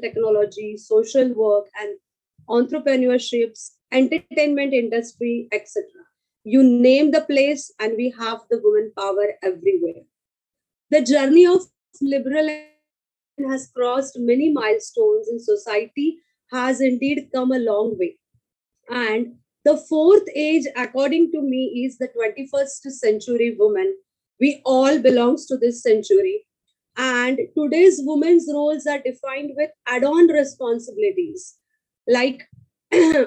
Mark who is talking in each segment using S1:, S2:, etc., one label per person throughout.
S1: technology, social work, and entrepreneurships, entertainment industry, etc. You name the place, and we have the woman power everywhere. The journey of liberal empowerment has crossed many milestones in society, has indeed come a long way. And the fourth age, according to me, is the 21st century woman. We all belongs to this century. And today's women's roles are defined with add-on responsibilities. Like uh,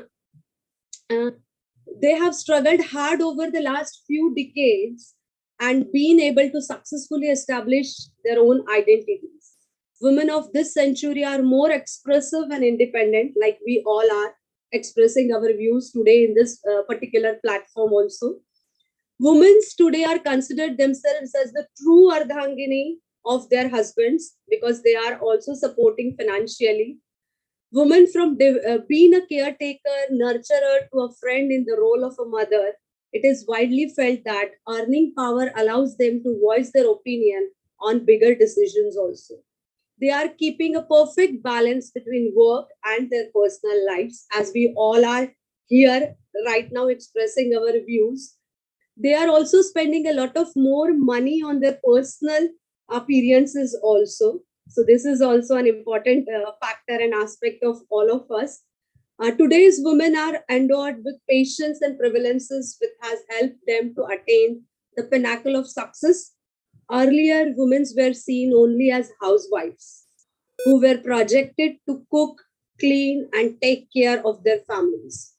S1: they have struggled hard over the last few decades and been able to successfully establish their own identities. Women of this century are more expressive and independent, like we all are expressing our views today in this particular platform also. Women today are considered themselves as the true Ardhangini of their husbands because they are also supporting financially. Women from being a caretaker, nurturer to a friend in the role of a mother, it is widely felt that earning power allows them to voice their opinion on bigger decisions also. They are keeping a perfect balance between work and their personal lives, as we all are here right now expressing our views. They are also spending a lot of more money on their personal appearances also. So this is also an important factor and aspect of all of us. Today's women are endowed with patience and prevalences which has helped them to attain the pinnacle of success. Earlier, women were seen only as housewives who were projected to cook, clean, and take care of their families.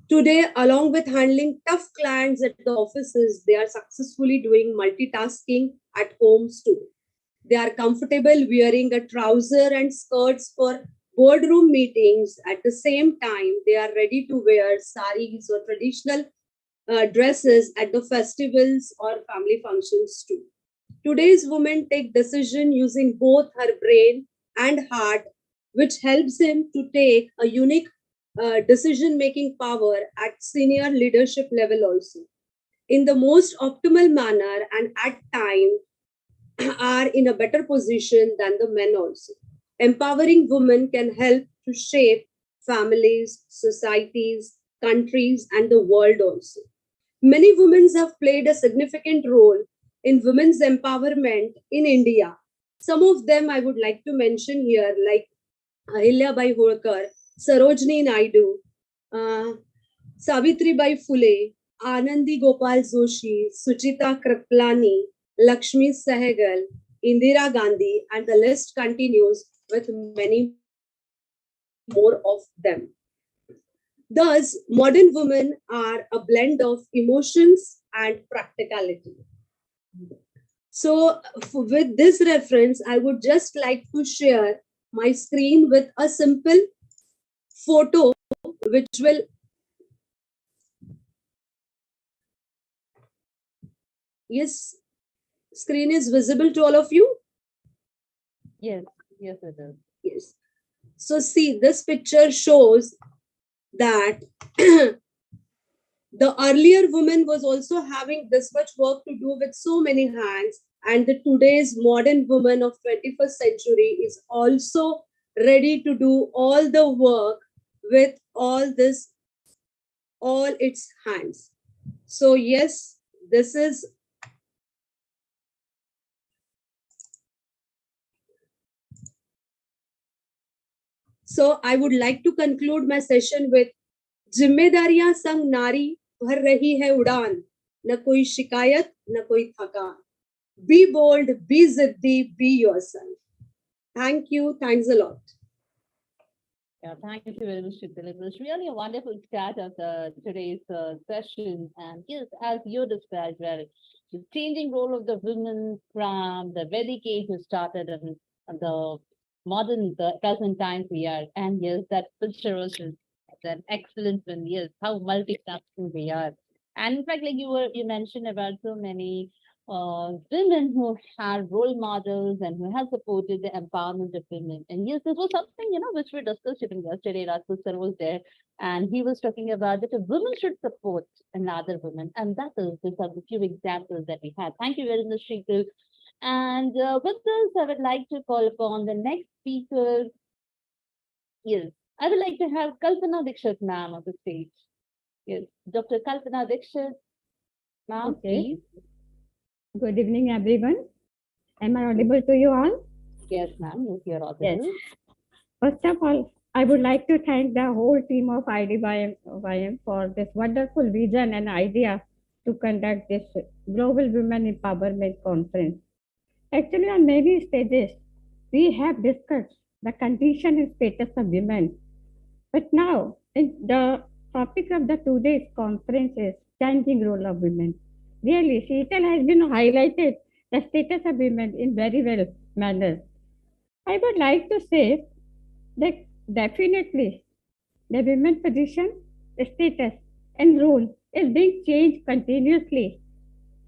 S1: Today, along with handling tough clients at the offices, they are successfully doing multitasking at homes too. They are comfortable wearing a trouser and skirts for boardroom meetings. At the same time, they are ready to wear saris or traditional dresses at the festivals or family functions too. Today's women take decision using both her brain and heart, which helps him to take a unique decision making power at senior leadership level also in the most optimal manner and at time are in a better position than the men also. Empowering women can help to shape families, societies, countries, and the world also. Many women have played a significant role in women's empowerment in India. Some of them I would like to mention here, like Ahilyabai Holkar, Sarojini Naidu, uh, Savitribai Phule, Anandi Gopal Joshi, Suchita Kriplani, Lakshmi Sehgal, Indira Gandhi, and the list continues with many more of them. Thus, modern women are a blend of emotions and practicality. So, with this reference, I would just like to share my screen with a simple photo which will. Yes, screen is visible to all of you.
S2: Yes, yes, it is.
S1: Yes. So, see, this picture shows that the earlier woman was also having this much work to do with so many hands, and the today's modern woman of 21st century is also ready to do all the work with all its hands. So yes, this is. So I would like to conclude my session with जिम्मेदारियां संग नारी भर रही है उड़ान, न कोई शिकायत न कोई थकान. Be bold, be ziddi, be yourself. Thank you. Thanks a lot.
S2: Yeah, thank you very much, Shital. It was really a wonderful start of today's session. And yes, as you described, well, the changing role of the women from the Vedic age who started in the modern, the present times we are. And yes, that picture was just an excellent one. Yes, how multitasking we are. And in fact, like you mentioned about so many women who had role models and who have supported the empowerment of women. And yes, this was something, which we discussed even yesterday. Rajput sir was there and he was talking about that a woman should support another woman. And that is, these are the few examples that we had. Thank you very much, Shriku. And with this, I would like to call upon the next speaker Yes, I would like to have Kalpana Dikshit ma'am on the stage. Yes, Dr. Kalpana Dikshit ma'am,
S3: Okay.
S2: please.
S3: Good evening, everyone. Am I
S2: Yes,
S3: audible to you all?
S2: yes, ma'am. Yes, you're
S3: Yes.
S2: audible.
S3: First of all, I would like to thank the whole team of IDYM for this wonderful vision and idea to conduct this Global Women Empowerment Conference. Actually, on many stages, we have discussed the condition and status of women. But now, the topic of the today's conference is changing role of women. Really, Sheetal has been highlighted the status of women in very well manner. I would like to say that definitely the women position, status, and role is being changed continuously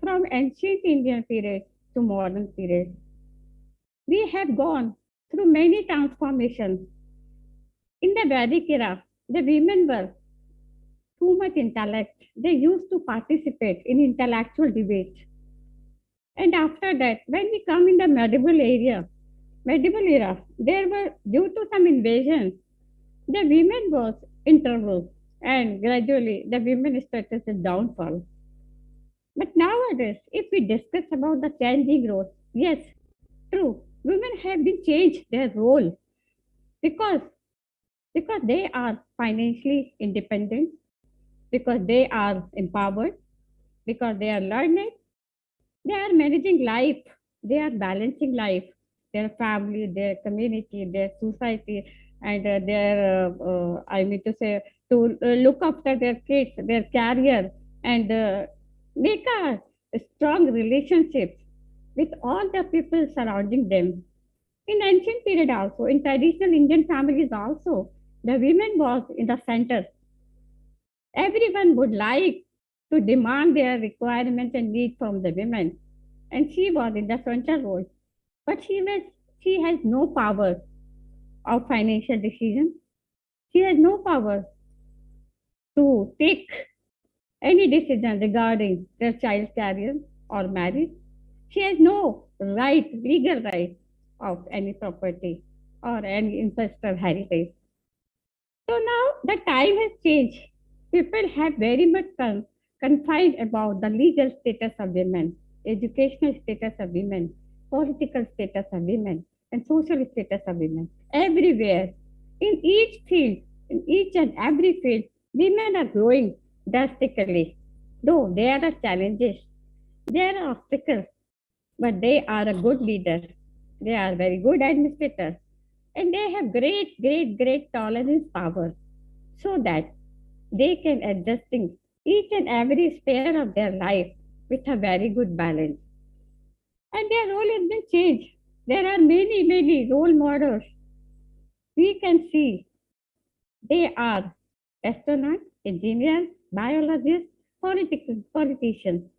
S3: from ancient Indian period to modern period. We have gone through many transformations. In the Vedic era, the women were too much intellect. They used to participate in intellectual debates. And after that, when we come in the medieval era, there were due to some invasions, the women was interval and gradually the women status is downfall. But nowadays, if we discuss about the changing roles, yes, true, women have been changed their role because they are financially independent, because they are empowered, because they are learned, they are managing life, they are balancing life, their family, their community, their society, and I mean to say, to look after their kids, their career, and make a strong relationship with all the people surrounding them. In ancient period also, in traditional Indian families also, the women was in the center. Everyone would like to demand their requirement and need from the women, and she was in the central role. But she has no power of financial decision. She has no power to take any decision regarding their child's career or marriage. She has no right, legal right of any property or any ancestral heritage. So now the time has changed. People have very much confined about the legal status of women, educational status of women, political status of women, and social status of women. Everywhere, in each field, in each and every field, women are growing drastically. Though there are challenges, there are obstacles, but they are a good leader. They are very good administrators, and they have great tolerance power so that they can adjusting each and every sphere of their life with a very good balance. And their role has been changed. There are many role models. We can see they are astronauts, engineers, biologists, politicians.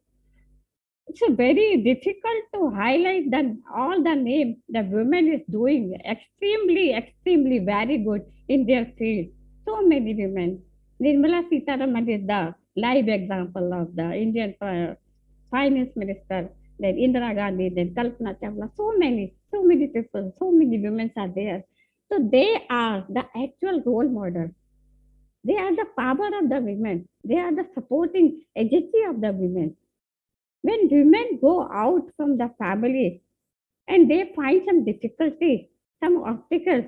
S3: It's a very difficult to highlight the, all the name the women is doing extremely very good in their field. So many women. Nirmala Sitaraman is the live example of the Indian finance minister. Then Indira Gandhi, then Kalpana Chawla. So many people, so many women are there. So they are the actual role model. They are the power of the women. They are the supporting agency of the women. When women go out from the family and they find some difficulty, some obstacles,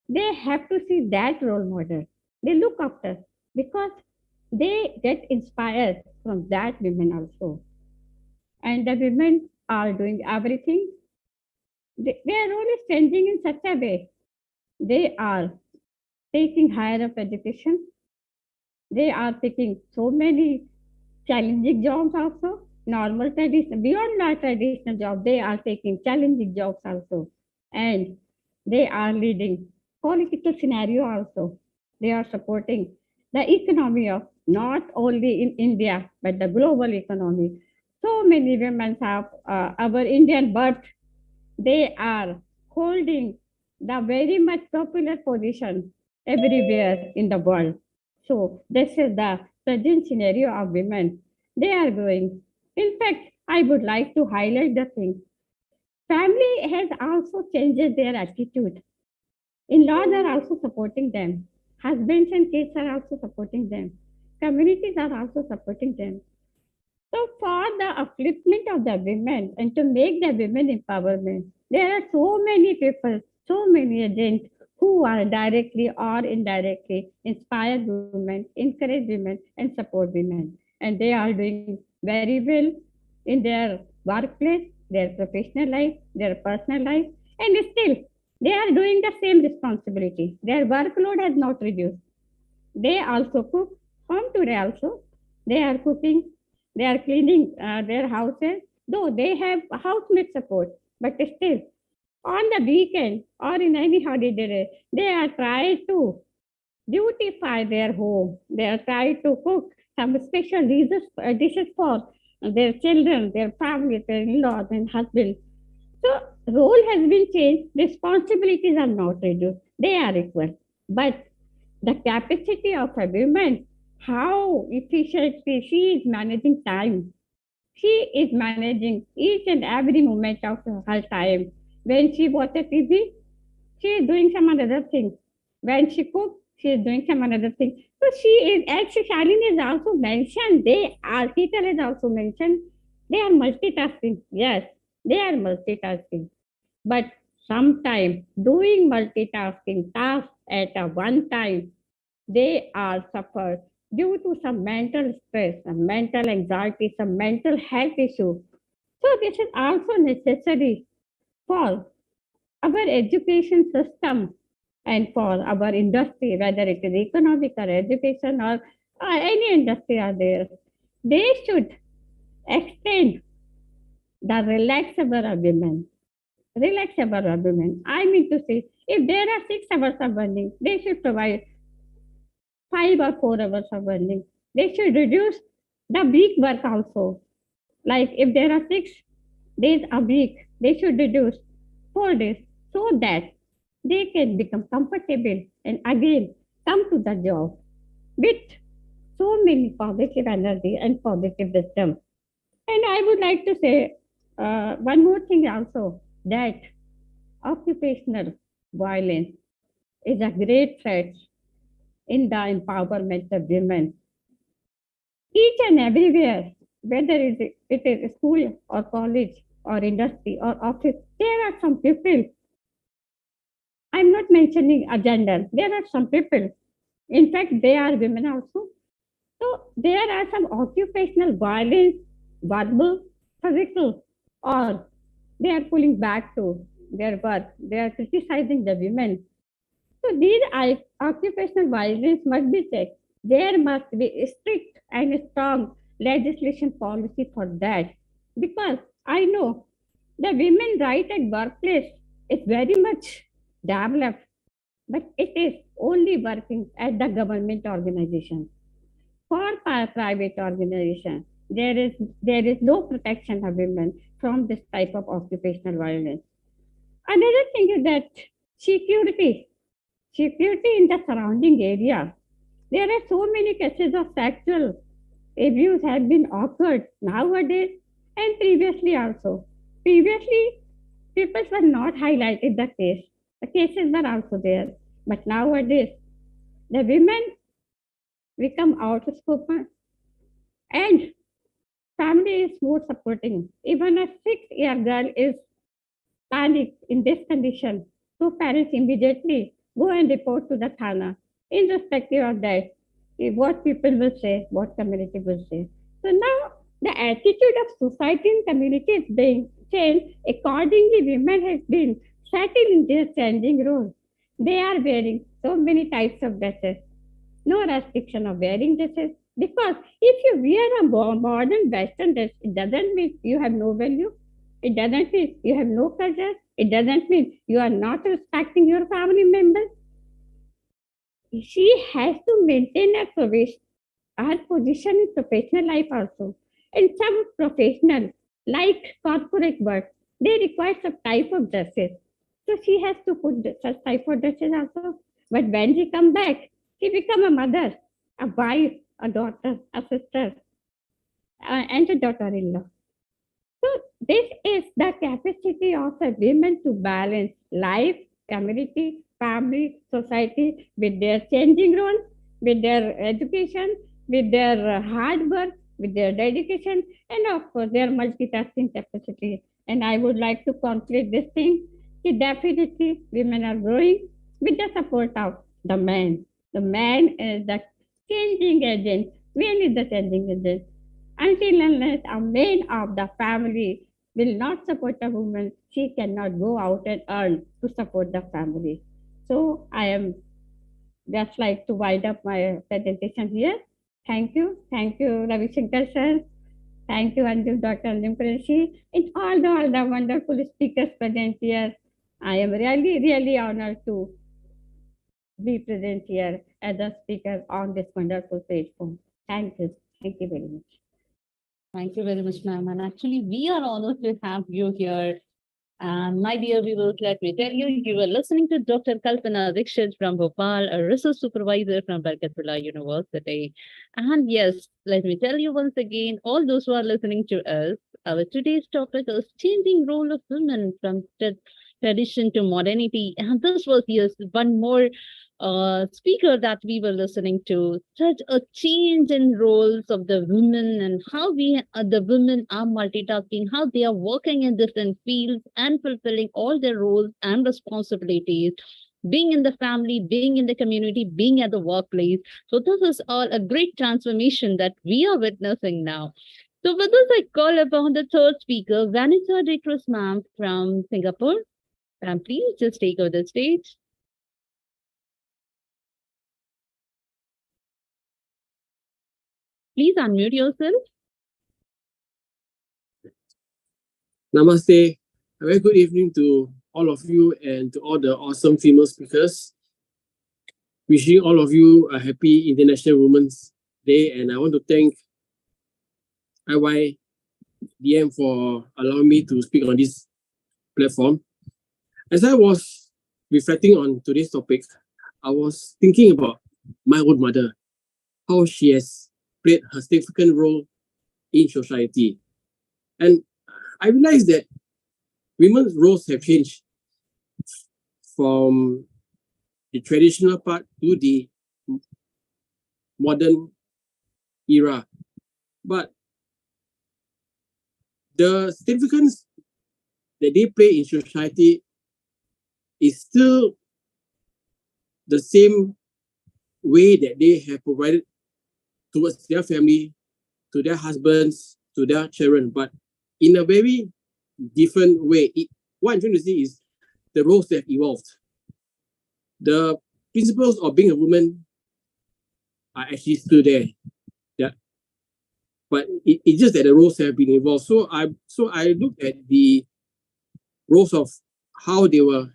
S3: they have to see that role model. They look after because they get inspired from that women also. And the women are doing everything. Their role is changing in such a way. They are taking higher up education. They are taking so many challenging jobs also. Normal tradition, beyond our traditional job, they are taking challenging jobs also. And they are leading political scenario also. They are supporting the economy of not only in India, but the global economy. So many women have our Indian birth. They are holding the very much popular position everywhere in the world. So this is the present scenario of women. They are growing. In fact, I would like to highlight the thing. Family has also changed their attitude. In-laws are also supporting them. Husbands and kids are also supporting them. Communities are also supporting them. So, for the upliftment of the women and to make the women empowerment, there are so many people, so many agents who are directly or indirectly inspire women, encourage women, and support women. And they are doing very well in their workplace, their professional life, their personal life, and still they are doing the same responsibility. Their workload has not reduced. They also cook home today also. They are cooking, they are cleaning their houses, though they have housemate support. But still, on the weekend or in any holiday day, they are trying to beautify their home. They are trying to cook some special dishes for their children, their family, their in-laws and husbands. So role has been changed, responsibilities are not reduced, they are equal. But the capacity of a woman, how efficiently she is managing time. She is managing each and every moment of her time. When she watches TV, she is doing some other thing. When she cooks, she is doing some another thing. So she is, as Shalini has also mentioned, they are, Heater has also mentioned, they are multitasking. Yes, they are multitasking. But sometimes doing multitasking tasks at a one time, they are suffered due to some mental stress, some mental anxiety, some mental health issue. So this is also necessary for our education system and for our industry, whether it is economic or education or any industry are there. They should extend the relaxable agreement. Relaxable agreement. I mean to say, if there are 6 hours of earning, they should provide 5 or 4 hours of earning. They should reduce the week work also. Like if there are 6 days a week, they should reduce 4 days so that they can become comfortable and again come to the job with so many positive energy and positive wisdom. And I would like to say one more thing also that occupational violence is a great threat in the empowerment of women. Each and everywhere, whether it is school or college or industry or office, there are some people. I'm not mentioning a gender. There are some people. In fact, they are women also. So there are some occupational violence, verbal, physical, or they are pulling back to their work. They are criticizing the women. So these occupational violence must be checked. There must be a strict and strong legislation policy for that. Because I know the women right at workplace is very much developed, but it is only working at the government organization. For private organization, there is no protection of women from this type of occupational violence. Another thing is that security security in the surrounding area. There are so many cases of sexual abuse have been occurred nowadays and previously also. Previously, people were not highlighted the case. The cases were also there. But nowadays, the women become outspoken and family is more supporting. Even a 6-year girl is panicked in this condition. So parents immediately go and report to the Thana, irrespective of that, what people will say, what community will say. So now the attitude of society and community is being changed. Accordingly, women have been settled in their changing roles. They are wearing so many types of dresses, no restriction of wearing dresses. Because if you wear a modern Western dress, it doesn't mean you have no value. It doesn't mean you have no culture. It doesn't mean you are not respecting your family members. She has to maintain her position in professional life also. And some professional, like corporate work, they require some type of dresses. So she has to put such type of dresses also. But when she come back, she become a mother, a wife, a daughter, a sister, and a daughter-in-law. So this is the capacity of a woman to balance life, community, family, society with their changing roles, with their education, with their hard work, with their dedication, and of course their multitasking capacity. And I would like to conclude this thing. Definitely, women are growing with the support of the man. The man is the changing agent. Man is the changing agent. Until unless a man of the family will not support a woman, she cannot go out and earn to support the family. So I am just like to wind up my presentation here. Thank you. Thank you, Ravi Shankar sir. Thank you, Dr. Anjum Qureshi, and all the wonderful speakers present here. I am really, really honored to be present here as a speaker on this wonderful platform. Thank you. Thank you very much.
S2: Thank you very much, ma'am. And actually, we are honored to have you here. And my dear viewers, let me tell you, you were listening to Dr. Kalpana Dikshit from Bhopal, a research supervisor from Barkatullah University. And yes, let me tell you once again, all those who are listening to us, our today's topic is changing role of women from tradition to modernity. And this was, yes, one more speaker that we were listening to, such a change in roles of the women and how the women are multitasking, how they are working in different fields and fulfilling all their roles and responsibilities, being in the family, being in the community, being at the workplace. So this is all a great transformation that we are witnessing now. So with this, I call upon the third speaker, Vanessa De Cruz ma'am from Singapore. Ma'am, please just take over the stage. Please unmute yourself.
S4: Namaste. A very good evening to all of you and to all the awesome female speakers. Wishing all of you a happy International Women's Day, and I want to thank IYDM for allowing me to speak on this platform. As I was reflecting on today's topic, I was thinking about my own mother, how she has played a significant role in society. And I realized that women's roles have changed from the traditional part to the modern era. But the significance that they play in society is still the same way that they have provided towards their family, to their husbands, to their children, but in a very different way. What I'm trying to say is the roles have evolved. The principles of being a woman are actually still there. Yeah. But it's just that the roles have been evolved. So I looked at the roles of how they were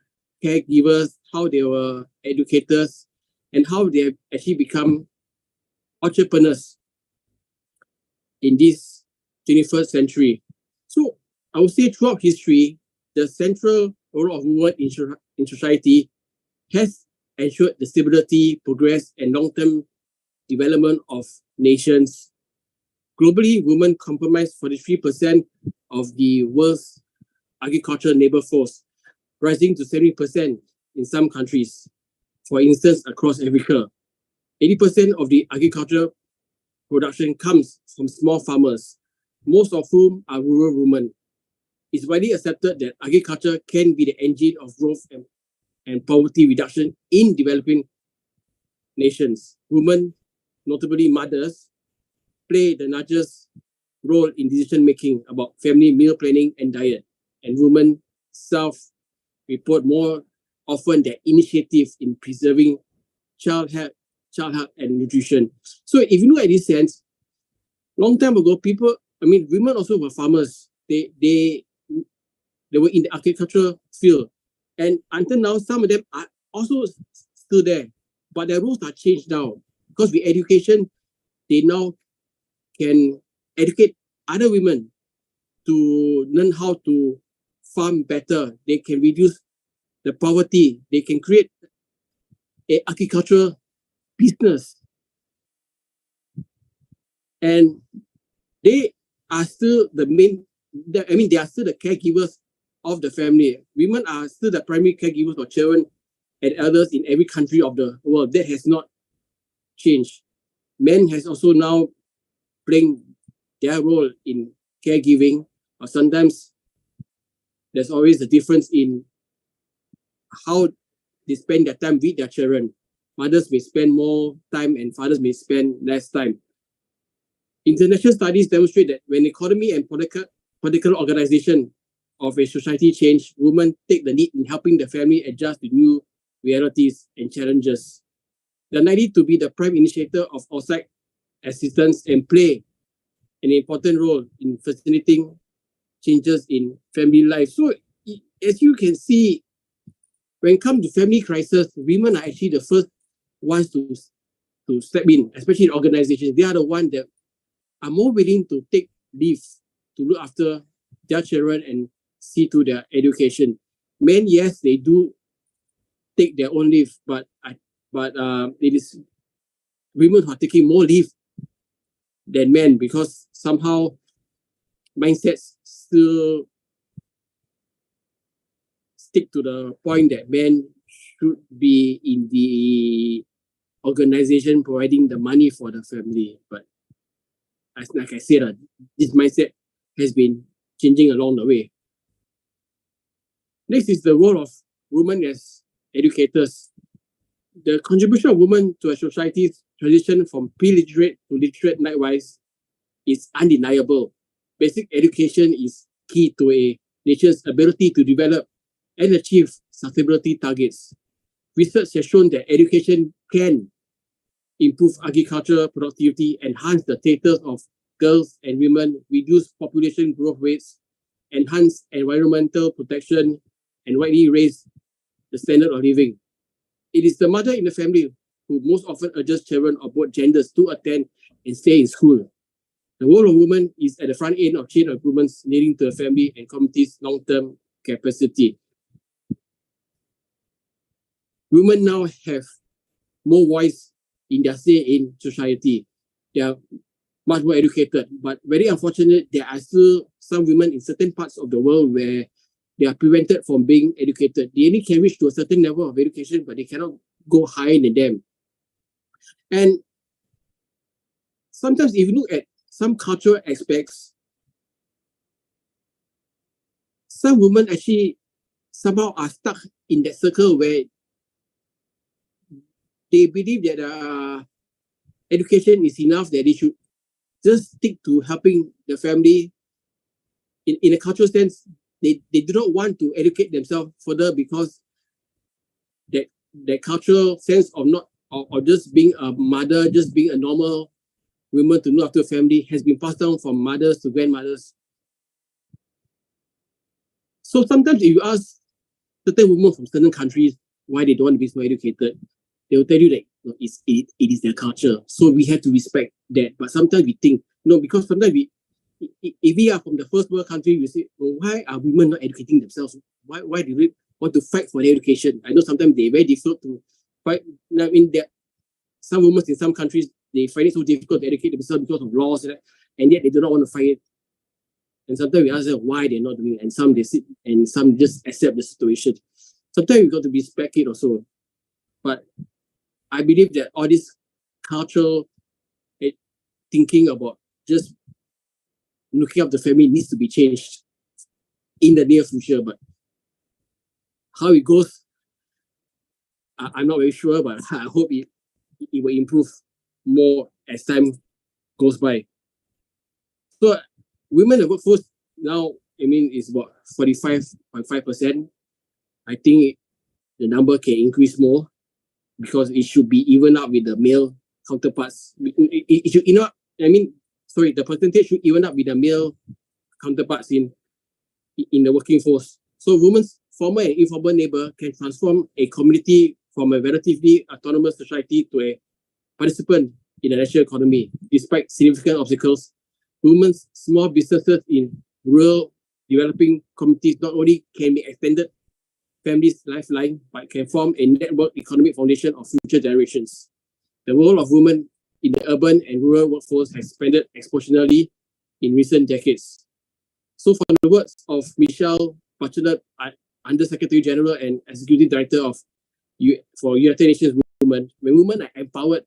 S4: caregivers, how they were educators, and how they have actually become entrepreneurs in this 21st century. So I would say throughout history, the central role of women in society has ensured the stability, progress, and long-term development of nations. Globally, women comprise 43% of the world's agricultural labor force, rising to 70% in some countries. For instance, across Africa, 80% of the agricultural production comes from small farmers, most of whom are rural women. It's widely accepted that agriculture can be the engine of growth and poverty reduction in developing nations. Women, notably mothers, play the largest role in decision making about family meal planning and diet. And women self-report more often their initiative in preserving child health and nutrition. So if you look at this sense, long time ago, women also were farmers. They were in the agricultural field. And until now, some of them are also still there. But their roles are changed now. Because with education, they now can educate other women to learn how to farm better. They can reduce the poverty. They can create an agricultural business. And they are still they are still the caregivers of the family. Women are still the primary caregivers for children and elders in every country of the world. That has not changed. Men has also now playing their role in caregiving, or sometimes there's always a difference in how they spend their time with their children. Mothers may spend more time and fathers may spend less time. International studies demonstrate that when economy and political organization of a society change, women take the lead in helping the family adjust to new realities and challenges. They are likely to be the prime initiator of outside assistance and play an important role in facilitating changes in family life. So as you can see, when it comes to family crisis, women are actually the first ones to step in, especially in organizations. They are the ones that are more willing to take leave to look after their children and see to their education. Men, yes, they do take their own leave, but it is women who are taking more leave than men, because somehow mindsets still stick to the point that men should be in the organization providing the money for the family. But like I said, this mindset has been changing along the way. Next is the role of women as educators. The contribution of women to a society's transition from pre-literate to literate likewise is undeniable. Basic education is key to a nation's ability to develop and achieve sustainability targets. Research has shown that education can improve agricultural productivity, enhance the status of girls and women, reduce population growth rates, enhance environmental protection, and widely raise the standard of living. It is the mother in the family who most often urges children of both genders to attend and stay in school. The role of women is at the front end of chain of improvements leading to the family and community's long-term capacity. Women now have more voice in their say in society. They are much more educated, but very unfortunate, there are still some women in certain parts of the world where they are prevented from being educated. They only can reach to a certain level of education, but they cannot go higher than them. And sometimes if you look at some cultural aspects, some women actually somehow are stuck in that circle where they believe that education is enough, that they should just stick to helping the family. In a cultural sense, they do not want to educate themselves further because that cultural sense of not or just being a mother, just being a normal woman to look after a family has been passed down from mothers to grandmothers. So sometimes if you ask certain women from certain countries why they don't want to be so educated, they will tell you that it is their culture. So we have to respect that. But sometimes we think, because sometimes if we are from the first world country, we say, why are women not educating themselves? Why do we want to fight for their education? I know sometimes they're very difficult to fight. I mean, some women in some countries, they find it so difficult to educate themselves because of laws, and yet they do not want to fight it. And sometimes we ask them why they're not doing it, and some they sit and some just accept the situation. Sometimes we got to respect it also. But I believe that all this cultural thinking about just looking up the family needs to be changed in the near future. But how it goes, I'm not very sure, but I hope it will improve more as time goes by. So women in the workforce now, is about 45.5%. I think the number can increase more because it should be even up with the male counterparts. It should, the percentage should even up with the male counterparts in the working force. So women's formal and informal labor can transform a community from a relatively autonomous society to a participant in the national economy. Despite significant obstacles, women's small businesses in rural developing communities not only can be extended family's lifeline, but can form a network economic foundation of future generations. The role of women in the urban and rural workforce has expanded exponentially in recent decades. So from the words of Michelle Bachelet, Under Secretary General and Executive Director of for United Nations women, when women are empowered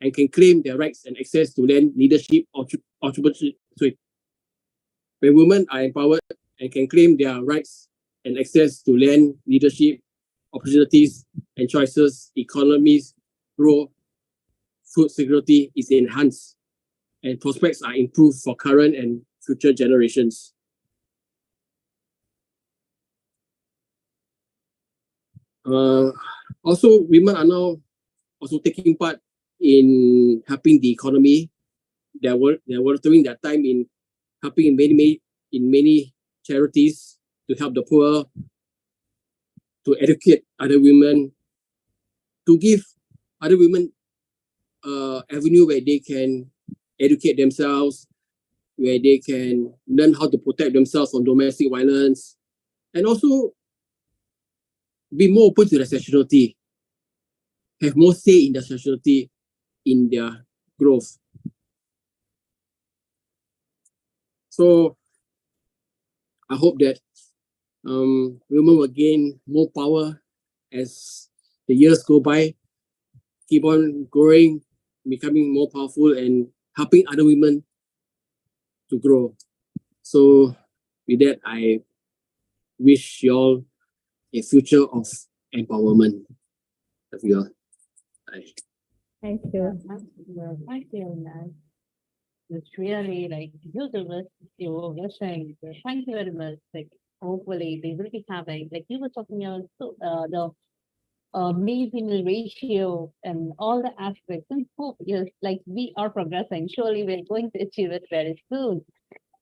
S4: and can claim their rights and access to land, leadership, entrepreneurship. When women are empowered and can claim their rights and access to land, leadership, opportunities, and choices, economies grow, food security is enhanced, and prospects are improved for current and future generations. Also, women are now also taking part in helping the economy. They are volunteering their time in helping in many charities to help the poor, to educate other women, to give other women avenue where they can educate themselves, where they can learn how to protect themselves from domestic violence, and also be more open to their sexuality, have more say in their sexuality in their growth. So I hope that women will gain more power as the years go by, keep on growing, becoming more powerful, and helping other women to grow. So with that, I wish you all a future of empowerment. Love you all. Bye.
S3: Thank you.
S2: Thank you, man. It's really like you were wishing. Thank you very much. Like hopefully they will be having, like you were talking about the male female ratio and all the aspects, and hope, yes, like we are progressing. Surely we're going to achieve it very soon.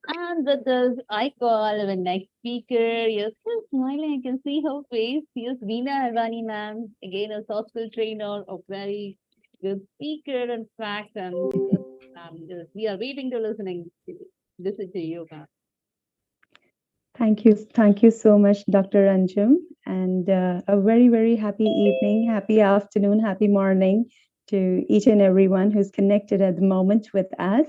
S2: And with this, I call our next speaker. Yes, still smiling. I can see her face. Yes, Veena Arvani ma'am, again a soft skill trainer, a very good speaker, in fact. And yes, we are waiting to listen to you, ma'am.
S5: Thank you so much, Dr. Anjum, and a very, very happy evening, happy afternoon, happy morning to each and everyone who's connected at the moment with us.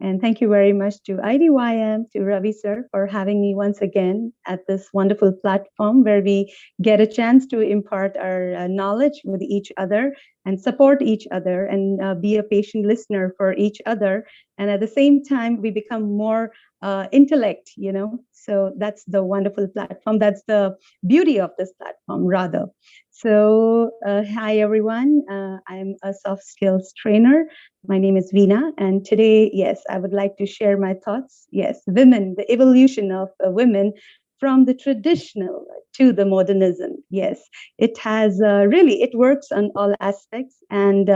S5: And thank you very much to IDYM, to Ravi sir, for having me once again at this wonderful platform where we get a chance to impart our knowledge with each other and support each other and be a patient listener for each other. And at the same time, we become more intellect, you know. So that's the wonderful platform. That's the beauty of this platform, rather. So hi, everyone. I'm a soft skills trainer. My name is Veena, and today, yes, I would like to share my thoughts. Yes, women, the evolution of women from the traditional to the modernism. Yes, it has really, it works on all aspects. And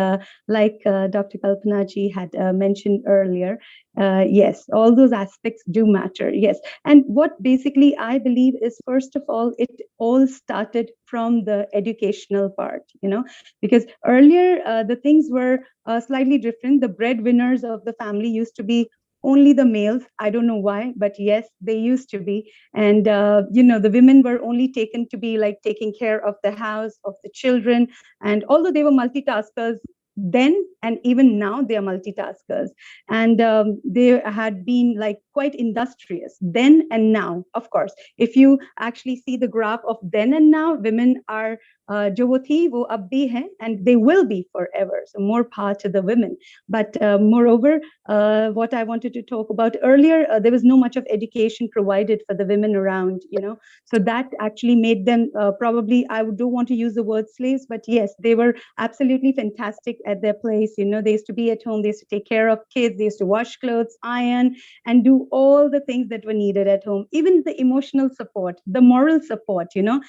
S5: like Dr. Kalpanaji had mentioned earlier, yes, all those aspects do matter. Yes. And what basically I believe is, first of all, it all started from the educational part, you know, because earlier the things were slightly different. The breadwinners of the family used to be only the males. I don't know why, but yes, they used to be. And, you know, the women were only taken to be like taking care of the house, of the children. And although they were multitaskers then and even now, they are multitaskers. And they had been like quite industrious then and now. Of course, if you actually see the graph of then and now, women are जो वो थी वो अब भी है, and they will be forever. So more power to the women. But moreover, what I wanted to talk about earlier, there was no much of education provided for the women around, you know. So that actually made them probably, I don't want to use the word slaves, but yes, they were absolutely fantastic at their place. You know, they used to be at home, they used to take care of kids, they used to wash clothes, iron, and do all the things that were needed at home. Even the emotional support, the moral support, you know,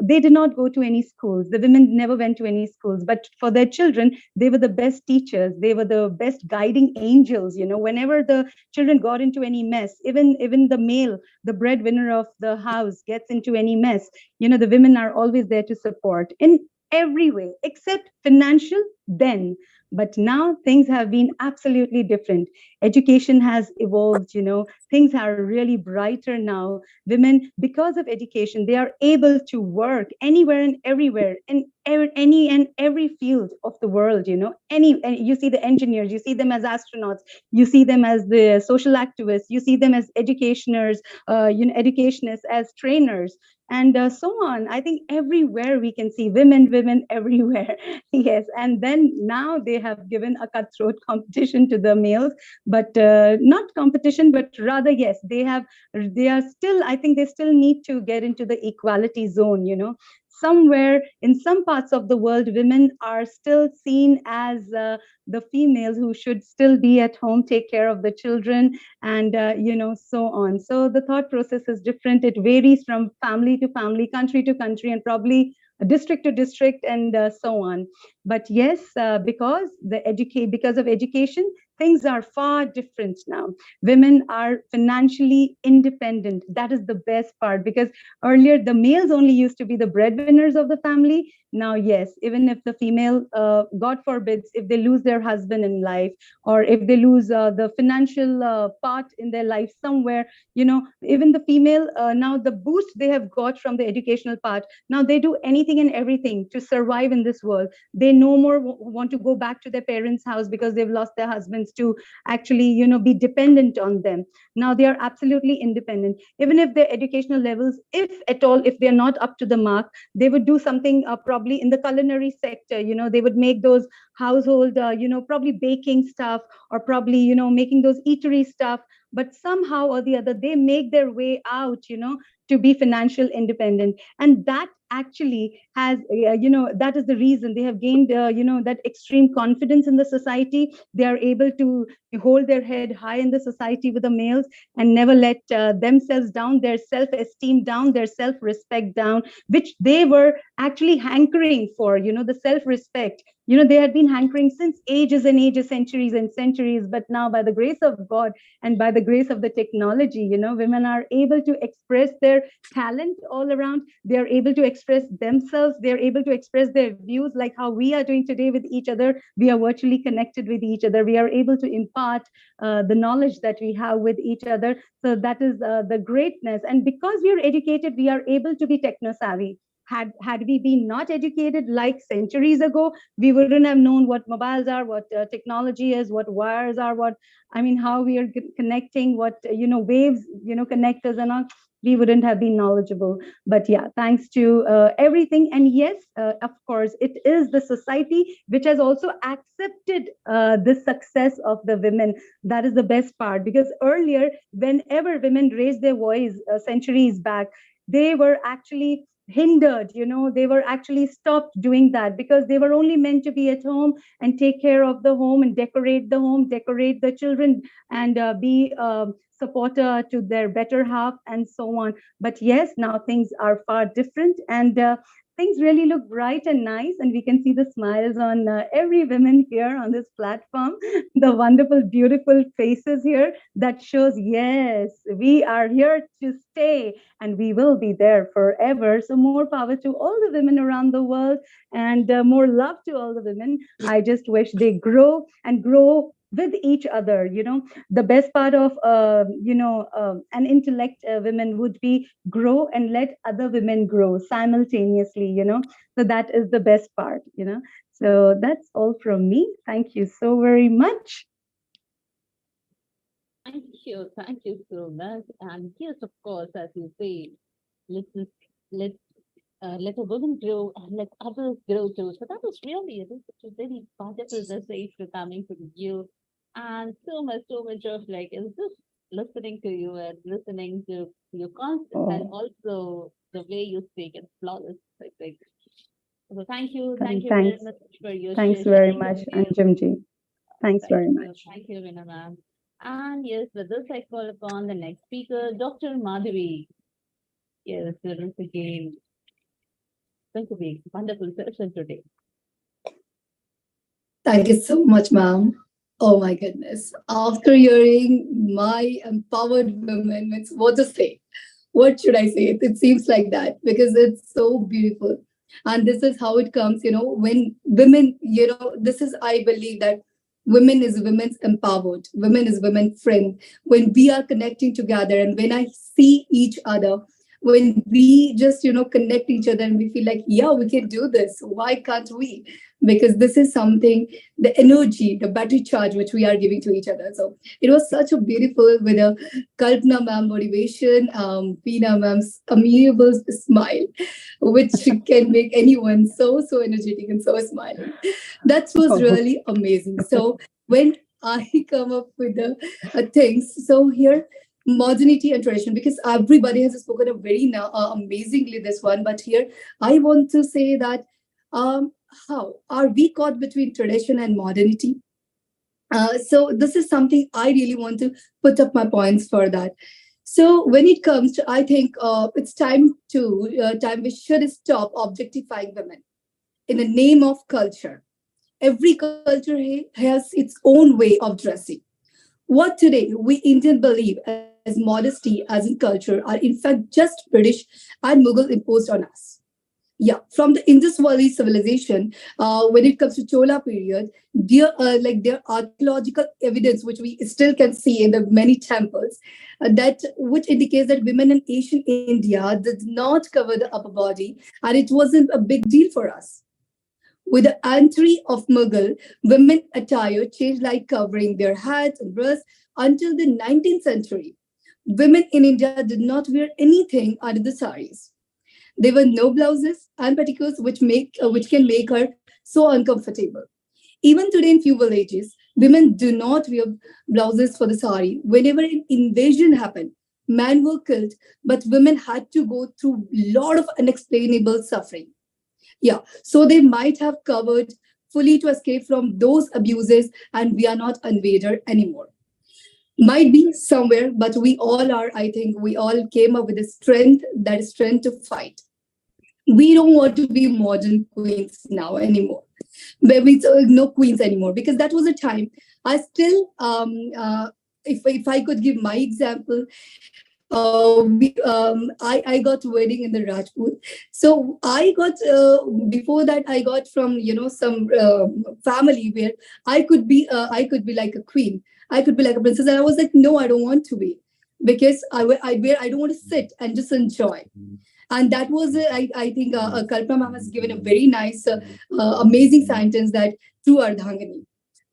S5: they did not go to any schools. The women never went to any schools, but for their children, they were the best teachers. They were the best guiding angels. You know, whenever the children got into any mess, even the male, the breadwinner of the house, gets into any mess, you know, the women are always there to support in every way except financial then. But now things have been absolutely different. Education has evolved, things are really brighter now. Women, because of education, they are able to work anywhere and everywhere in any and every field of the world. And you see the engineers, you see them as astronauts, you see them as the social activists, you see them as educationers, educationists, as trainers, and so on. I think everywhere we can see women everywhere. Yes, and then now they have given a cutthroat competition to the males, but not competition, but rather, yes, they are still, I think they still need to get into the equality zone. Somewhere in some parts of the world, women are still seen as the females who should still be at home, take care of the children, and so on. So the thought process is different. It varies from family to family, country to country, and probably district to district, and so on. But yes, because of education, things are far different now. Women are financially independent. That is the best part, because earlier the males only used to be the breadwinners of the family. Now, yes, even if the female, God forbids, if they lose their husband in life, or if they lose the financial part in their life somewhere, even the female, now the boost they have got from the educational part, now they do anything and everything to survive in this world. They no more want to go back to their parents' house because they've lost their husbands, to actually be dependent on them. Now they are absolutely independent. Even if their educational levels, if at all, if they're not up to the mark, they would do something probably in the culinary sector. They would make those household, probably baking stuff, or probably making those eatery stuff. But somehow or the other, they make their way out, to be financial independent. And that actually has, that is the reason they have gained, that extreme confidence in the society. They are able to hold their head high in the society with the males, and never let themselves down, their self-esteem down, their self-respect down, which they were actually hankering for, the self-respect. They had been hankering since ages and ages, centuries and centuries. But now, by the grace of God and by the grace of the technology, women are able to express their talent all around. They are able to express themselves. They are able to express their views, like how we are doing today with each other. We are virtually connected with each other. We are able to impart the knowledge that we have with each other. So that is the greatness. And because we are educated, we are able to be techno savvy. Had we been not educated like centuries ago, we wouldn't have known what mobiles are, what technology is, what wires are, how we are connecting, what waves connect us and all. We wouldn't have been knowledgeable. But yeah, thanks to everything. And yes, of course, it is the society which has also accepted the success of the women. That is the best part, because earlier, whenever women raised their voice centuries back, they were actually hindered. They were actually stopped doing that, because they were only meant to be at home and take care of the home and decorate the home, decorate the children, and be supporter to their better half, and so on. But yes, now things are far different, and things really look bright and nice, and we can see the smiles on every woman here on this platform, the wonderful, beautiful faces here, that shows, yes, we are here to stay, and we will be there forever. So more power to all the women around the world, and more love to all the women. I just wish they grow and grow with each other. The best part of an intellect women would be grow and let other women grow simultaneously. So that is the best part. So that's all from me. Thank you so very much.
S2: Thank you so much. And yes, of course, as you say, let let let a woman grow and let others grow too. So that was really, it is such a very wonderful message to coming from you, and so much of like it's just listening to you and listening to your concepts, and also the way you speak is flawless. I think. So thank you very
S5: Thanks.
S2: much for your
S5: Thanks very
S2: sharing
S5: much,
S2: your views.
S5: Anjumji. Thanks very much.
S2: Thank you, Veena ma'am. And yes, with this, I call upon the next speaker, Dr. Madhavi. Yes, it is again going to be a wonderful session today.
S6: Thank you so much, ma'am. Oh my goodness. After hearing my empowered women, what to say? What should I say? It seems like that because it's so beautiful. And this is how it comes, when women, this is, I believe that women is women's empowered, women is women friend. When we are connecting together and when I see each other, when we just, connect each other and we feel like, yeah, we can do this. Why can't we? Because this is something, the energy, the battery charge which we are giving to each other. So it was such a beautiful with a Kalpana ma'am motivation, Peena ma'am's amiable smile, which can make anyone so energetic and so smiling. That was really amazing. So when I come up with the things, so here modernity and tradition, because everybody has spoken a very amazingly this one, but here I want to say that how are we caught between tradition and modernity? So this is something I really want to put up my points for that. So when it comes to, I think it's time we should stop objectifying women in the name of culture. Every culture has its own way of dressing. What today we Indian believe as modesty, as in culture, are in fact just British and Mughal imposed on us. Yeah, from the Indus Valley civilization, when it comes to Chola period, there archaeological evidence which we still can see in the many temples, that which indicates that women in ancient India did not cover the upper body, and it wasn't a big deal for us. With the entry of Mughal, women attire changed, like covering their heads and breasts until the 19th century. Women in India did not wear anything under the saris. There were no blouses and petticoats, which can make her so uncomfortable. Even today, in few villages, women do not wear blouses for the sari. Whenever an invasion happened, men were killed, but women had to go through a lot of unexplainable suffering. Yeah, so they might have covered fully to escape from those abuses, and we are not invader anymore. Might be somewhere, but we all are. I think we all came up with a strength, that is strength to fight. We don't want to be modern queens now anymore. Where we no queens anymore, because that was a time. I still, if I could give my example, I got wedding in the Rajput. So I got before that I got from some family where I could be like a queen, I could be like a princess, and I was like, no, I don't want to be, because I don't want to sit and just enjoy. And that was I think Kalpana ma'am has given a very nice, amazing sentence, that true Ardhangani,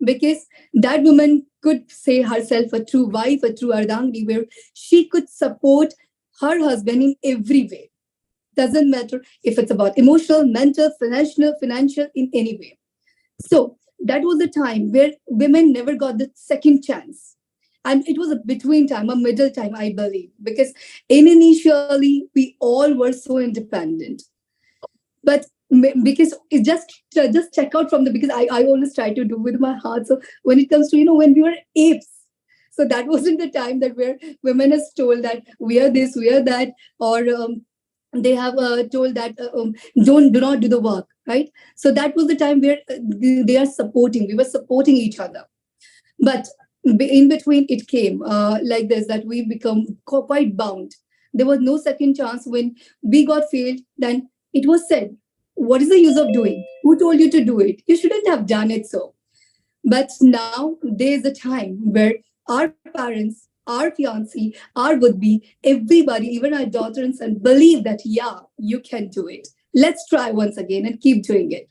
S6: because that woman could say herself a true wife, a true Ardhangani, where she could support her husband in every way. Doesn't matter if it's about emotional, mental, financial, in any way. So that was a time where women never got the second chance. And it was a between time, a middle time, I believe, because initially we all were so independent. But because it just check out from the, because I always try to do with my heart. So when it comes to, when we were apes, so that wasn't the time that where women is told that we are this, we are that, or they have told that do not do the work, right? So that was the time where they are supporting, we were supporting each other. But in between it came like this, that we become quite bound. There was no second chance. When we got failed, then it was said, what is the use of doing? Who told you to do it? You shouldn't have done it. So but now there's a time where our parents, our fiancé, our would-be, everybody, even our daughter and son, believe that, yeah, you can do it. Let's try once again and keep doing it.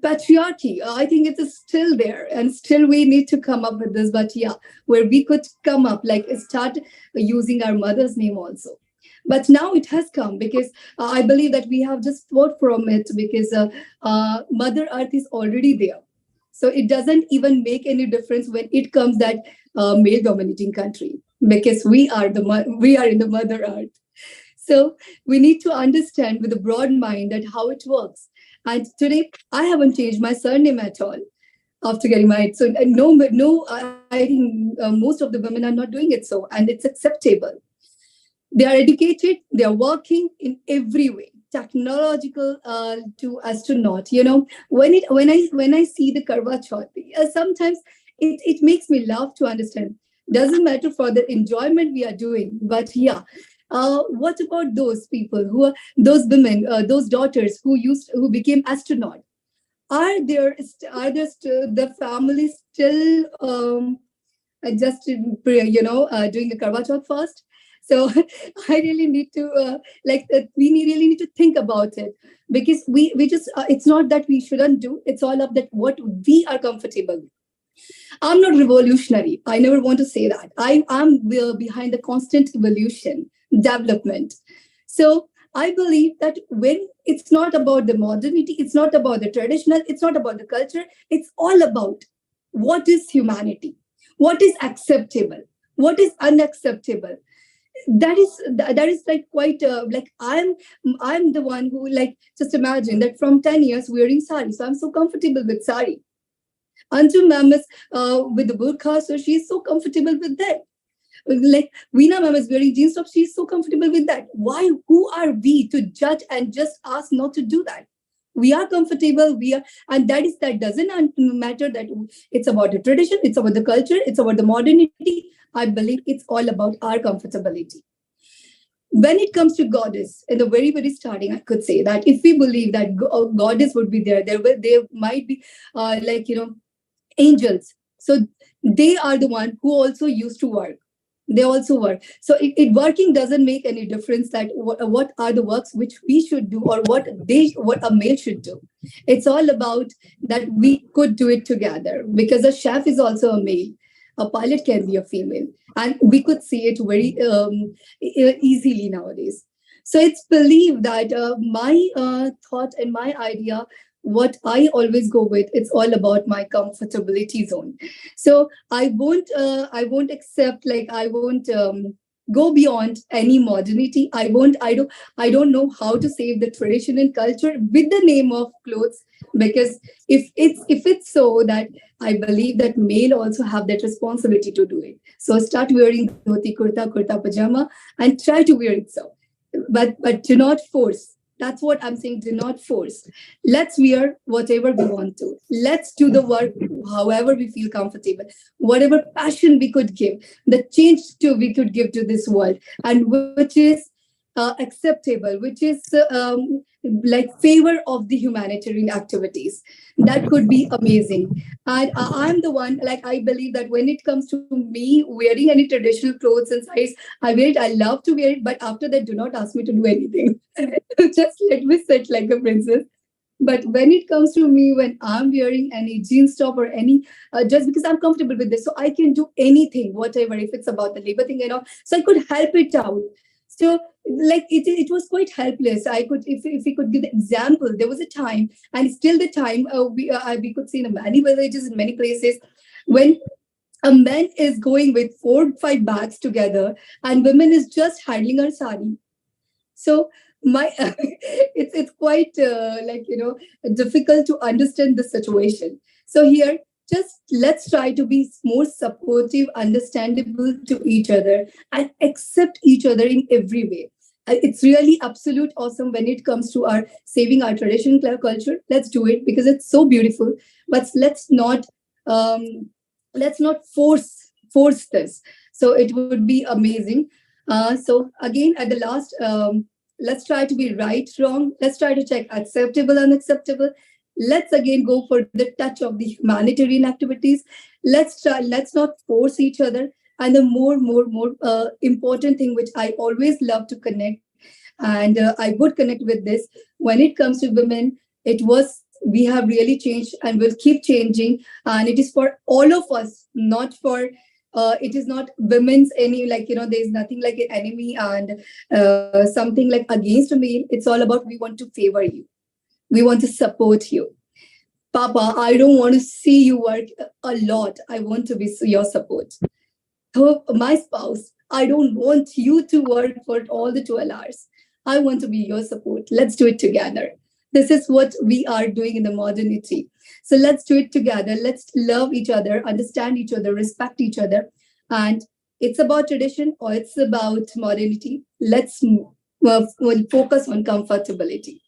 S6: Patriarchy, I think it is still there, and still we need to come up with this. But yeah, where we could come up, like start using our mother's name also. But now it has come, because I believe that we have just fought from it, because Mother Earth is already there. So it doesn't even make any difference when it comes that male dominating country, because we are in the Mother Earth. So we need to understand with a broad mind that how it works. And today I haven't changed my surname at all after getting married. So no, I think most of the women are not doing it so, and it's acceptable. They are educated, they are working in every way, technological to astronaut. When I see the Karwa Chauth, sometimes it makes me laugh to understand. Doesn't matter for the enjoyment we are doing, but yeah, What about those people who are those women, those daughters who became astronaut? Are there the families still just doing a Karwa Chauth fast? So I really need to really need to think about it, because we just it's not that we shouldn't do. It's all of that what we are comfortable with. I'm not revolutionary. I never want to say that. I am behind the constant evolution, development. So I believe that when it's not about the modernity, it's not about the traditional, it's not about the culture, it's all about what is humanity, what is acceptable, what is unacceptable. That is like quite like I'm the one who, like, just imagine that from 10 years wearing sari, so I'm so comfortable with sari. Anju ma'am is with the burqa, so she's so comfortable with that. Like Veena ma'am is wearing jeans top, she's so comfortable with that. Why? Who are we to judge and just ask not to do that? We are comfortable. We are, and that doesn't matter that it's about the tradition, it's about the culture, it's about the modernity. I believe it's all about our comfortability. When it comes to goddess, in the very very starting, I could say that if we believe that goddess would be there might be angels. So they are the one who also used to work. They also work. So it working doesn't make any difference that what are the works which we should do, or what a male should do. It's all about that we could do it together, because a chef is also a male, a pilot can be a female, and we could see it very easily nowadays. So it's believed that my thought and my idea, what I always go with, it's all about my comfortability zone. So I won't accept, like, I won't go beyond any modernity. I don't know how to save the tradition and culture with the name of clothes, because if it's so that I believe that male also have that responsibility to do it. So start wearing dhoti, kurta pajama, and try to wear it so. But do not force. That's what I'm saying. Do not force. Let's wear whatever we want to. Let's do the work however we feel comfortable. Whatever passion we could give, the change we could give to this world, and which is acceptable, which is like favor of the humanitarian activities. That could be amazing. And I'm the one, like, I believe that when it comes to me wearing any traditional clothes and size, I wear it. I love to wear it, but after that, do not ask me to do anything. Just let me sit like a princess. But when it comes to me, when I'm wearing any jeans top or any, just because I'm comfortable with this, so I can do anything, whatever, if it's about the labor thing and all. So I could help it out. So, like, it was quite helpless. I could, if we could give the example, there was a time, and still the time, we could see in many villages, in many places, when a man is going with 4 5 bags together, and women is just handling her sari. So my it's quite difficult to understand the situation. So here, just let's try to be more supportive, understandable to each other, and accept each other in every way. It's really absolute awesome when it comes to our saving our traditional culture. Let's do it because it's so beautiful. But um, let's not force this. So it would be amazing. So again, at the last, let's try to be right, wrong. Let's try to check acceptable, unacceptable. Let's again go for the touch of the humanitarian activities. Let's not force each other. And the more important thing, which I always love to connect, and I would connect with this, when it comes to women, we have really changed and will keep changing. And it is for all of us, not for it is not women's any, there's nothing like an enemy and something like against me. It's all about, we want to favor you, we want to support you. Papa, I don't want to see you work a lot, I want to be your support. So my spouse, I don't want you to work for all the 12 hours, I want to be your support. Let's do it together. This is what we are doing in the modernity. So let's do it together. Let's love each other, understand each other, respect each other. And it's about tradition or it's about modernity. Let's we'll focus on comfortability.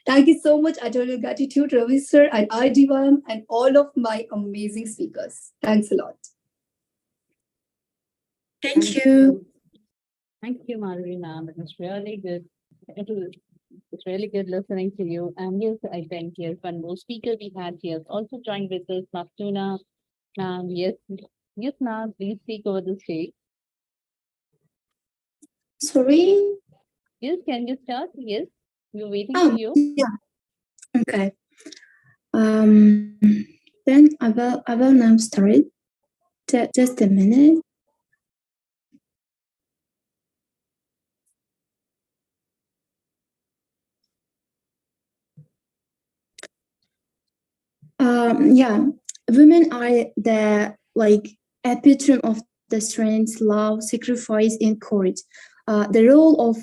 S6: Thank you so much. Eternal gratitude, Ravi sir, and Idym, and all of my amazing speakers. Thanks a lot.
S2: Thank you. Thank you, Madhuri ma'am. It was really good. It's really good listening to you. And yes, I think yes, one more speaker we had here also joined with us, Maftuna. Yes, yes, ma'am. Please speak over the stage.
S7: Sorry.
S2: Yes, can you start? Yes, we're waiting for you.
S7: Yeah. Okay. Then I will now start. Just a minute. Yeah, women are the epitome of the strength, love, sacrifice, and courage. The role of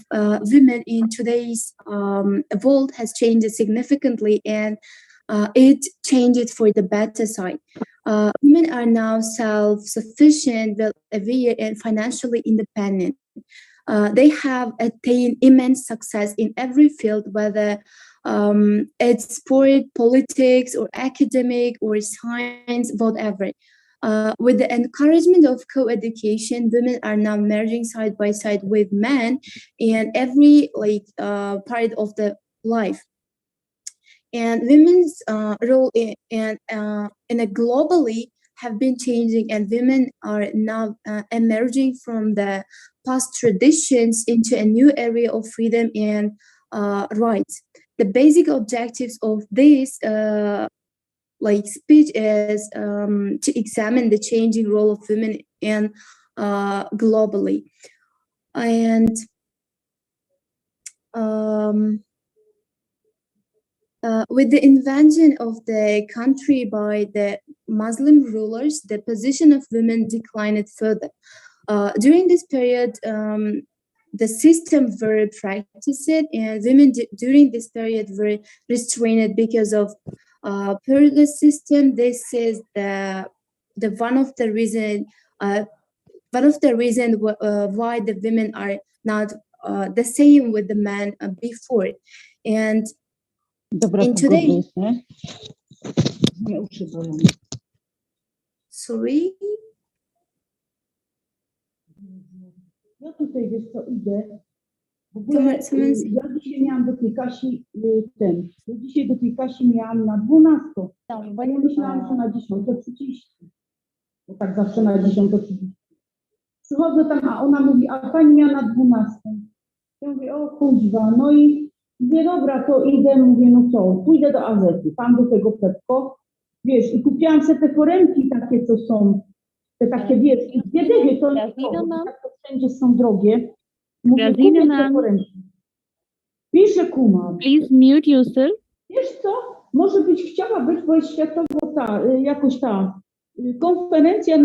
S7: women in today's world has changed significantly, and it changed for the better side. Women are now self-sufficient, well-aware, and financially independent. They have attained immense success in every field, whether it's sport, politics, or academic, or science, whatever. With the encouragement of co-education, women are now merging side by side with men in every part of the life. And women's role in a globally have been changing, and women are now emerging from the past traditions into a new area of freedom and rights. The basic objectives of this speech is to examine the changing role of women and globally, and with the invasion of the country by the Muslim rulers, the position of women declined further. During this period, the system were practiced, and women during this period were restrained because of per the system. This is the one of the reason why the women are not the same with the men before, and in today. Sorry.
S8: Ja tutaj, wiesz co, idę. W ogóle ja dzisiaj miałam do tej Kasi ja dzisiaj do tej Kasi miałam na 12, bo ja myślałam, że na 10:30, bo tak zawsze na 10:30. Przychodzę tam, a ona mówi, a pani miała na 12. Ja mówię, o kuźwa, no i mówię, dobra, to idę, mówię, no co, pójdę do AZ-u, tam do tego Pepko, wiesz, i kupiłam sobie te foremki takie, co są, te takie, wiesz, i wiedzieli, to tak to wszędzie są drogie. Mówię, kupię te foremki. Pisze kumam.
S2: Please mute yourself.
S8: Wiesz co, może być, chciała być, bo jest światowa jakoś ta konferencja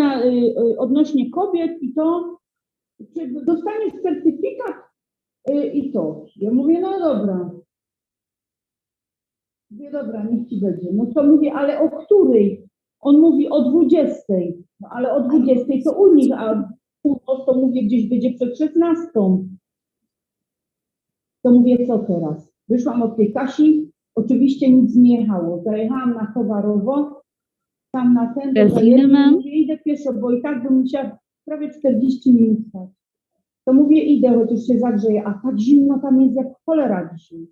S8: odnośnie kobiet i to, czy dostaniesz certyfikat i to. Ja mówię, no dobra. Mówię, dobra, niech ci będzie. No to mówię, ale o której? On mówi o 20. No ale o 20 to u nich, a to mówię, gdzieś będzie przed 16. To mówię, co teraz? Wyszłam od tej Kasi, oczywiście nic nie jechało. Zajechałam na Towarowo, tam na ten, mówię, idę pieszo, bo i tak bym musiała prawie 40 minut stać. To mówię, idę, chociaż się zagrzeję, a tak zimno tam jest jak cholera dzisiaj.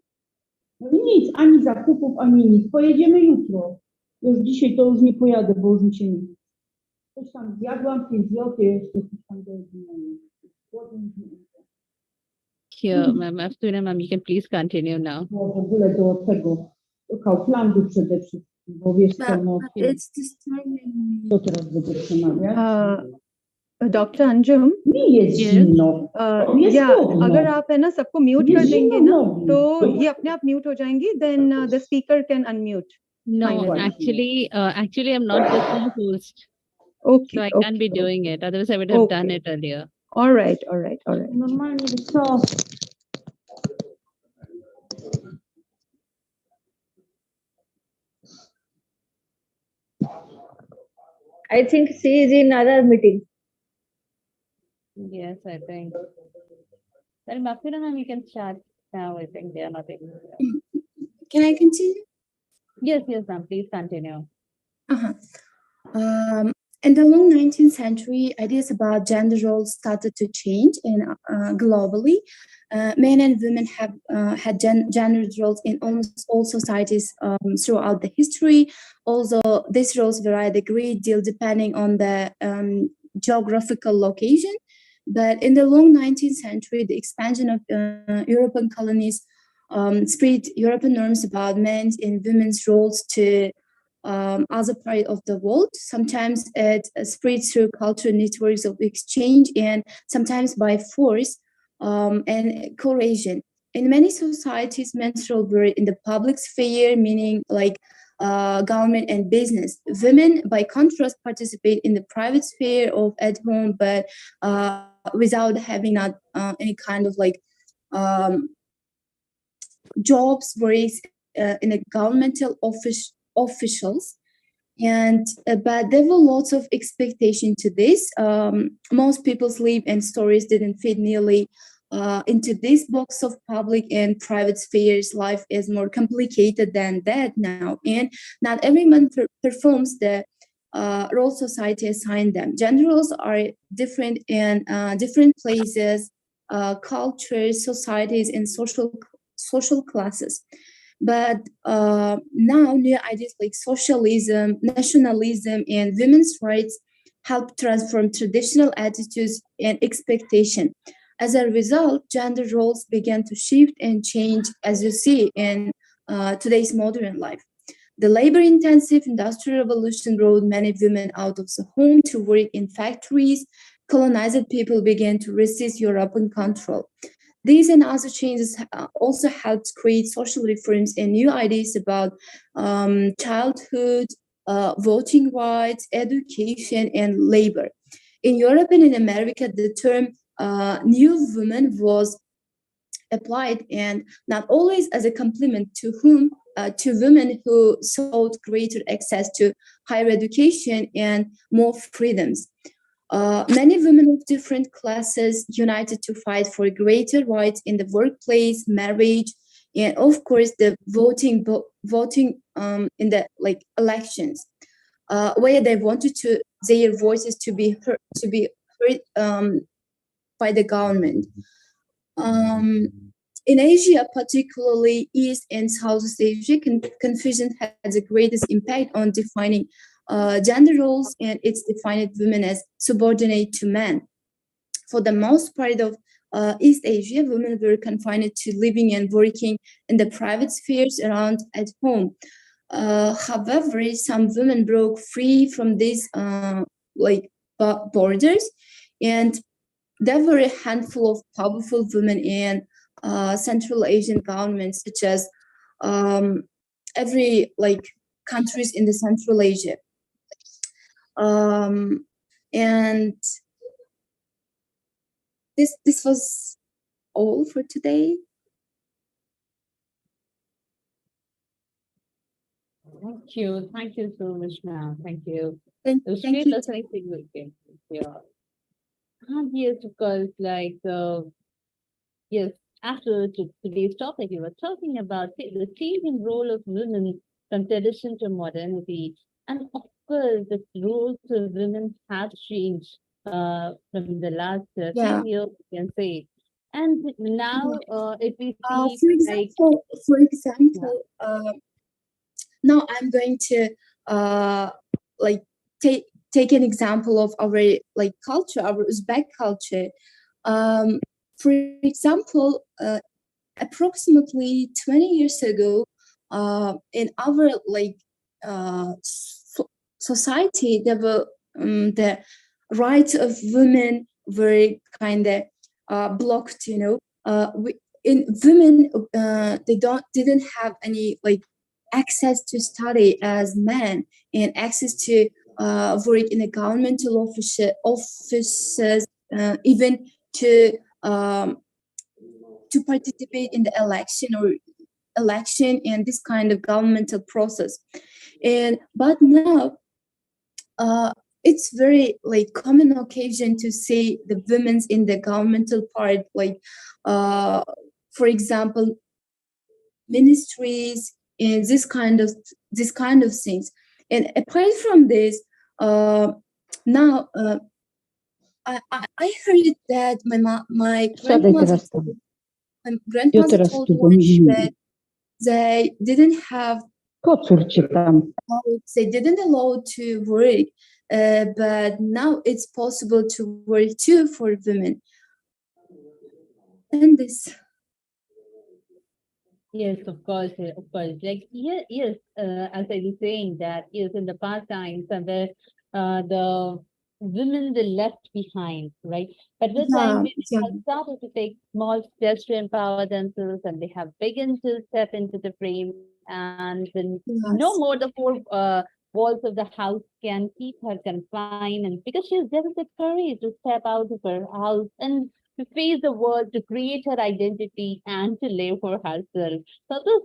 S8: No i nic, ani zakupów, ani nic. Pojedziemy jutro. Już dzisiaj to już nie pojadę, bo już mi się nie chce. Coś tam zjadłam, 5 zł, jeszcze coś tam do jedzenia.
S2: Here, ma'am, you can please continue now.
S8: No w ogóle do tego, do Kauflandu przede wszystkim, bo wiesz co, no, co teraz będzie przemawiać?
S5: Doctor Anjum या अगर आप है ना सबको mute कर देंगे ना तो ये अपने आप म्यूट हो जाएंगी then the speaker can unmute
S2: No, actually I'm not the co-host.
S5: Okay.
S2: So I can't be doing it. Otherwise I would have done it earlier.
S5: All right.
S8: Normalnie co?
S3: I think she is in another meeting.
S2: Yes, I think. Well, Mafina ma'am, you can start now. I think they are not able to.
S7: Can I continue?
S2: Yes, ma'am. Please continue.
S7: In the long 19th century, ideas about gender roles started to change globally. Men and women have had gender roles in almost all societies throughout the history. Although these roles varied a great deal depending on the geographical location. But in the long 19th century, the expansion of European colonies spread European norms about men's and women's roles to other part of the world. Sometimes it spreads through cultural networks of exchange and sometimes by force and coercion. In many societies, men's roles were in the public sphere, meaning like government and business. Women, by contrast, participate in the private sphere of at home, but without having not any kind of like jobs, whereas in a governmental officials. And but there were lots of expectation to this. Most people's life and stories didn't fit nearly into this box of public and private spheres. Life is more complicated than that now, and not everyone performs the role society assigned them. Gender roles are different in different places, cultures, societies, and social classes. But now new ideas like socialism, nationalism, and women's rights help transform traditional attitudes and expectation. As a result, gender roles began to shift and change, as you see in today's modern life. The labor-intensive industrial revolution brought many women out of the home to work in factories. Colonized people began to resist European control. These and other changes also helped create social reforms and new ideas about childhood, voting rights, education, and labor. In Europe and in America, the term new woman was applied, and not always as a compliment to women who sought greater access to higher education and more freedoms. Many women of different classes united to fight for greater rights in the workplace, marriage, and of course the voting in the like elections, where they wanted their voices to be heard by the government. In Asia, particularly East and Southeast Asia, Confucian has the greatest impact on defining gender roles, and it's defined women as subordinate to men. For the most part of East Asia, women were confined to living and working in the private spheres around at home. However, some women broke free from these borders, and there were a handful of powerful women in Central Asian governments, such as every countries in the Central Asia. And this was all for today.
S2: Thank you so much, ma'am. Thank you.
S7: Thank
S2: It was
S7: you.
S2: great listening to you again. Yeah. And yes, of course, yes, after today's topic, we were talking about the changing role of women from tradition to modernity. And of course, the roles of women have changed from the last
S7: Yeah.
S2: few years, you can say. And now, if we
S7: For
S2: see,
S7: example, now I'm going to take an example of our culture, our Uzbek culture. For example, approximately 20 years ago, in our society, there were the rights of women were kind of blocked. In women, they didn't have any access to study as men and access to work in a governmental offices, even to participate in the election and this kind of governmental process. But now it's very common occasion to see the women's in the governmental part, for example, ministries and this kind of things. And apart from this, now I heard that my grandmother told me that they didn't have they didn't allow to work, but now it's possible to work too for women. And this.
S2: Yes, of course, of course. Like, yes, as I was saying that, yes, in the past times, somewhere the women were left behind, right? But with time, women have started to take small steps to empower themselves, and they have begun to step into the frame, and then no more the four walls of the house can keep her confined, and because she has developed the courage to step out of her house and to face the world, to create her identity, and to live for herself. So this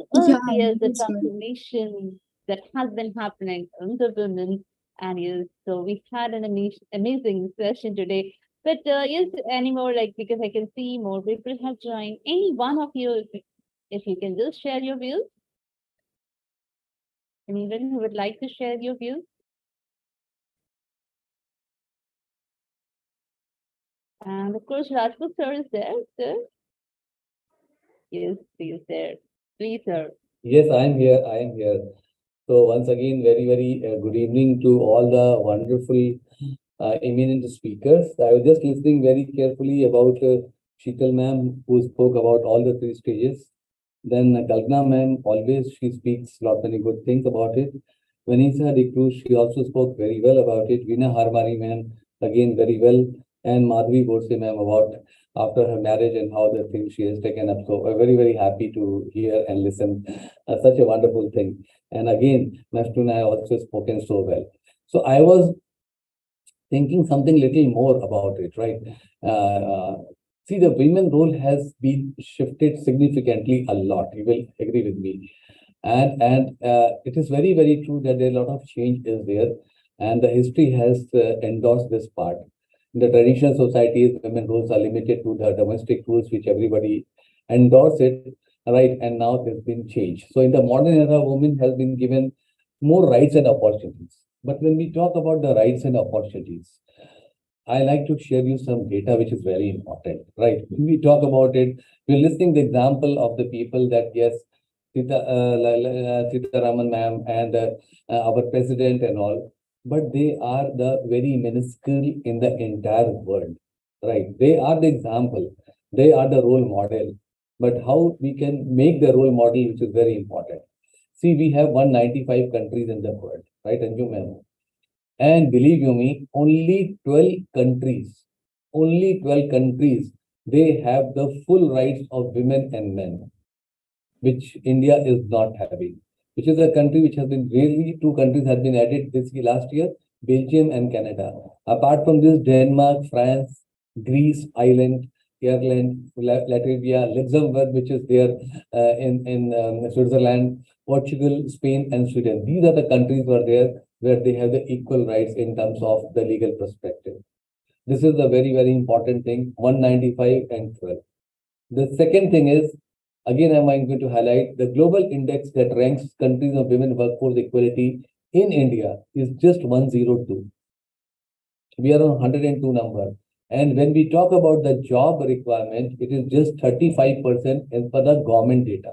S2: yes, the transformation that has been happening in the women. And yes, so we had an amazing session today. But yes, any more, like, because I can see more people have joined. Any one of you, if you can just share your views. Anyone who would like to share your views? And of course, Rajput sir is there, sir. Yes, he is there. Please, sir.
S9: Yes, I am here. I am here. So once again, very good evening to all the wonderful, eminent speakers. I was just listening very carefully about Sheetal ma'am, who spoke about all the three stages. Then Kalpana ma'am, always she speaks lot many good things about it. Vanessa de Cruz, she also spoke very well about it. Veena Harmari ma'am, again very well. And Madhvi Borse ma'am about after her marriage and how the thing she has taken up. So we're very happy to hear and listen. Such a wonderful thing. And again, Mashtuna has also spoken so well. So I was thinking something little more about it, right? See, the women role has been shifted significantly a lot. You will agree with me. And it is very true that there a lot of change is there, and the history has endorsed this part. In the traditional societies, women roles are limited to the domestic rules, which everybody endorse it, right? And now there's been change. So in the modern era, women have been given more rights and opportunities. But when we talk about the rights and opportunities, I like to share you some data which is very important, right? When we talk about it, we're listening the example of the people that yes, Sita Raman ma'am and our president and all, but they are the very minuscule in the entire world, right? They are the example, they are the role model, but how we can make the role model, which is very important. See, we have 195 countries in the world, right, Anju ma'am? And believe you me, only 12 countries, they have the full rights of women and men, which India is not having, which is a country which has been really, two countries have been added this last year, Belgium and Canada. Apart from this, Denmark, France, Greece, Ireland, Ireland, Latvia, Luxembourg, which is there in Switzerland, Portugal, Spain, and Sweden. These are the countries where they have the equal rights in terms of the legal perspective. This is the very important thing, 195 and 12. The second thing is, again, I'm going to highlight the global index that ranks countries of women workforce equality in India is just 102. We are on 102 number. And when we talk about the job requirement, it is just 35% as per the government data.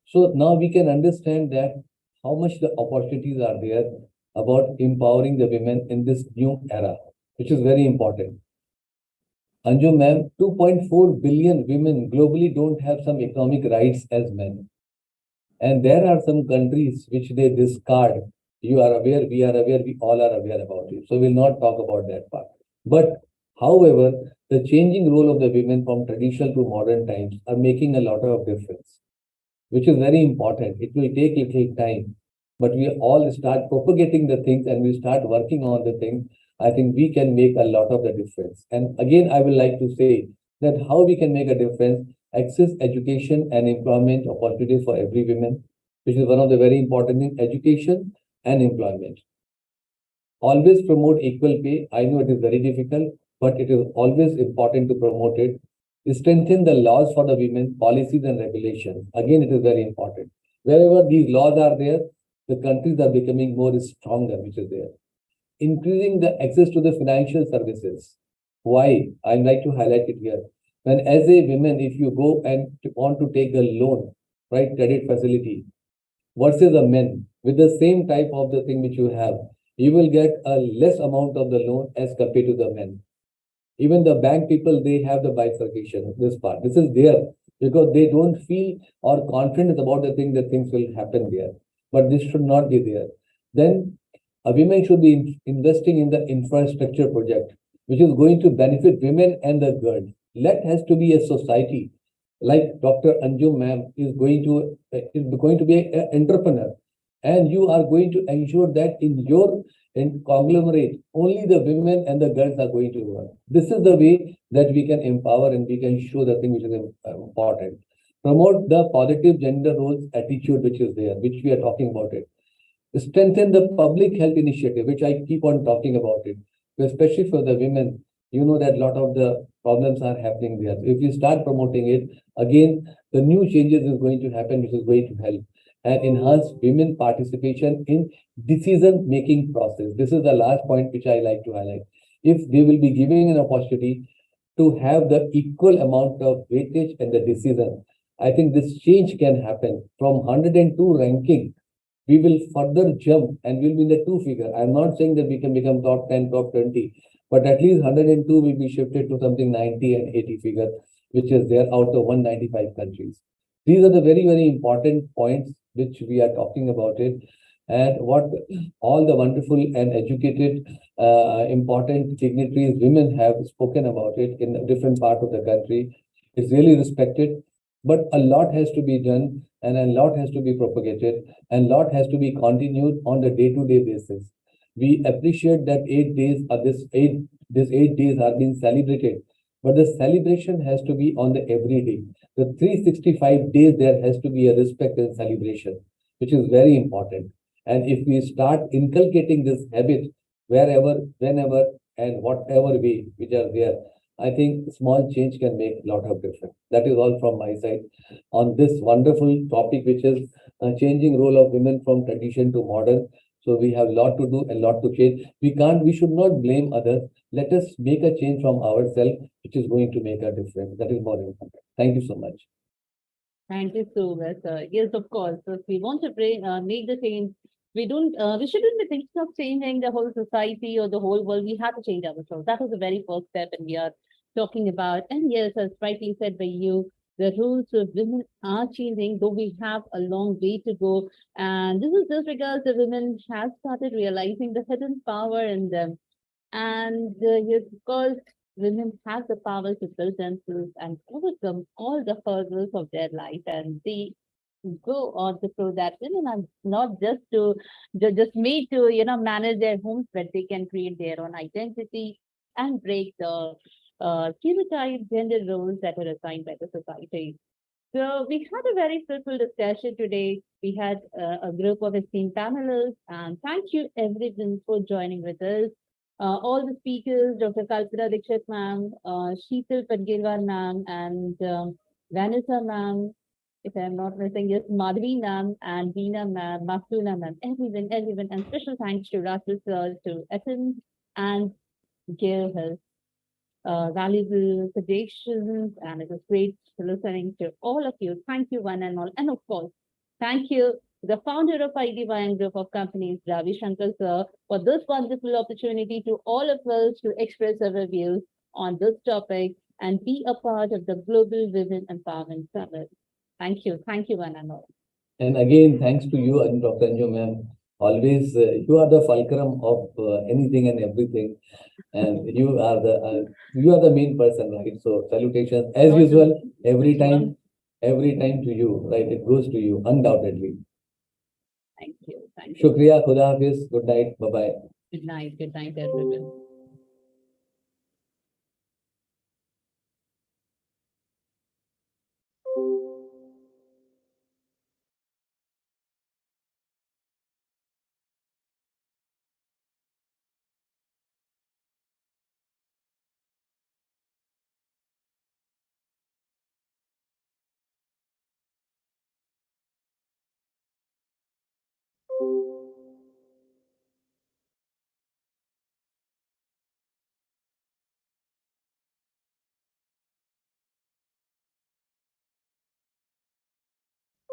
S9: So now we can understand that how much the opportunities are there about empowering the women in this new era, which is very important. Anju ma'am, 2.4 billion women globally don't have some economic rights as men. And there are some countries which they discard. You are aware, we are aware, we all are aware about it. So we'll not talk about that part. But however, the changing role of the women from traditional to modern times are making a lot of difference, which is very important. It will take little time, but we all start propagating the things and we start working on the things. I think we can make a lot of the difference. And again, I would like to say that how we can make a difference, access education and employment opportunities for every woman, which is one of the very important things, education and employment. Always promote equal pay. I know it is very difficult, but it is always important to promote it. Strengthen the laws for the women, policies and regulations. Again, it is very important. Wherever these laws are there, the countries are becoming more stronger, which is there. increasing the access to the financial services. Why? I'd like to highlight it here. When as a woman, if you go and want to take a loan, right, credit facility, versus a men with the same type of the thing which you have, you will get a less amount of the loan as compared to the men. Even the bank people, they have the bifurcation, this part. This is there because they don't feel or confident about the thing that things will happen there. But this should not be there. Then a women should be investing in the infrastructure project, which is going to benefit women and the girls. Let has to be a society like Dr. Anjum ma'am is going to be an entrepreneur, and you are going to ensure that in your conglomerate only the women and the girls are going to work. This is the way that we can empower and we can show the thing which is important. Promote the positive gender roles attitude which is there, which we are talking about it. Strengthen the public health initiative, which I keep on talking about it, especially for the women. You know that a lot of the problems are happening there. If you start promoting it, again, the new changes is going to happen, which is going to help and enhance women participation in decision-making process. This is the last point which I like to highlight. If they will be giving an opportunity to have the equal amount of weightage and the decision, I think this change can happen from 102 ranking we will further jump and we'll be in the two figure. I'm not saying that we can become top 10, top 20, but at least 102 will be shifted to something 90 and 80 figure, which is there out of 195 countries. These are the very, very important points which we are talking about it. And what all the wonderful and educated, important dignitaries, women have spoken about it in a different part of the country. It's really respected, but a lot has to be done and a lot has to be propagated and a lot has to be continued on the day-to-day basis. We appreciate that 8 days are this 8 days are being celebrated, but the celebration has to be on the every day. The 365 days there has to be a respect and celebration, which is very important. And if we start inculcating this habit wherever, whenever, and whatever way which are there, I think small change can make a lot of difference. That is all from my side on this wonderful topic, which is changing role of women from tradition to modern. So we have a lot to do and lot to change. We should not blame others. Let us make a change from ourselves, which is going to make a difference. That is more important. Thank you so much.
S2: Thank you so much, sir. Yes, of course. If we want to make the change, we shouldn't be thinking of changing the whole society or the whole world. We have to change ourselves. That is the very first step, and we are talking about. And yes, as rightly said by you, the rules of women are changing, though we have a long way to go. And this is just because the women have started realizing the hidden power in them. And yes, of course, women have the power to build themselves and overcome all the hurdles of their life, and they go on to prove that women are not just made to manage their homes, but they can create their own identity and break the stereotype gender roles that are assigned by the society. So we had a very fruitful discussion today. We had a group of esteemed panelists, and thank you everyone for joining with us. All the speakers, Dr. Kalpana Dikshit ma'am, Sheetal Padgirwar ma'am, and Vanessa ma'am, if I'm not missing, yes, Madhvi ma'am and Veena ma'am, Maftuna ma'am, everyone, and special thanks to Rasul sir to attend and give his valuable suggestions, and it was great listening to all of you. Thank you, one and all. And of course, thank you, the founder of IDYM Group of Companies, Ravi Shankar sir, for this wonderful opportunity to all of us to express our views on this topic and be a part of the Global Women Empowerment Summit. Thank you, one and all.
S9: And again, thanks to you and Dr. Anju ma'am. Always, you are the fulcrum of anything and everything, and you are the main person, right? So salutations as usual, every time to you, right? It goes to you undoubtedly.
S2: Thank you.
S9: Shukriya, Khuda Hafiz, good night, bye bye.
S2: Good night, everyone.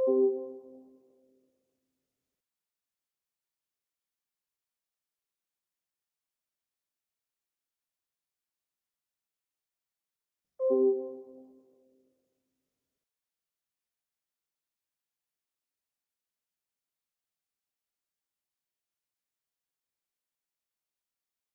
S1: you.